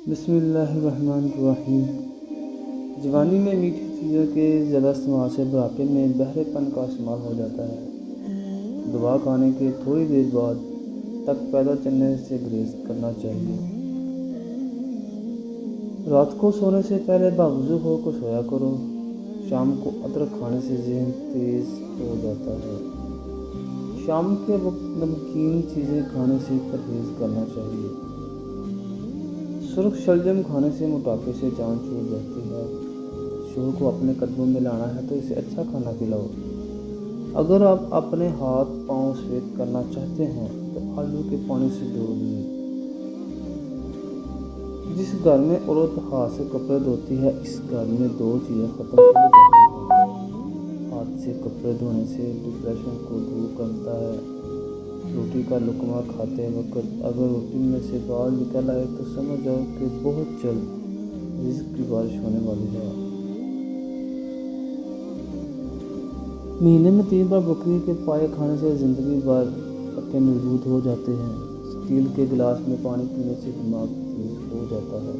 بسم اللہ الرحمن الرحیم۔ جوانی میں میٹھی چیزوں کے زیادہ استعمال سے بڑھاپے میں بہرے پن کا استعمال ہو جاتا ہے۔ دوا کھانے کے تھوڑی دیر بعد تک پیدل چلنے سے گریز کرنا چاہیے۔ رات کو سونے سے پہلے باوضو ہو کر سویا کرو۔ شام کو ادرک کھانے سے ذہن تیز ہو جاتا ہے۔ شام کے وقت نمکین چیزیں کھانے سے پرہیز کرنا چاہیے۔ سرخ شلجم کھانے سے موٹاپے سے جان چھوٹ جاتی ہے۔ شوہر کو اپنے قدموں میں لانا ہے تو اسے اچھا کھانا کھلاؤ۔ اگر آپ اپنے ہاتھ پاؤں سفید کرنا چاہتے ہیں تو آلو کے پانی سے دھو لیں۔ جس گھر میں عورت ہاتھ سے کپڑے دھوتی ہے اس گھر میں دو چیزیں ختم ہو جاتی ہیں۔ ہاتھ سے کپڑے دھونے سے ڈپریشن کو دور کرتا ہے۔ روٹی کا لقمہ کھاتے وقت اگر روٹی میں سے بال نکل آئے تو سمجھ جاؤ کہ بہت جلد رزق کی بارش ہونے والی ہے۔ مہینے میں 3 بار بکری کے پائے کھانے سے زندگی بھر پٹے مضبوط ہو جاتے ہیں۔ اسٹیل کے گلاس میں پانی پینے سے دماغ تیز ہو جاتا ہے۔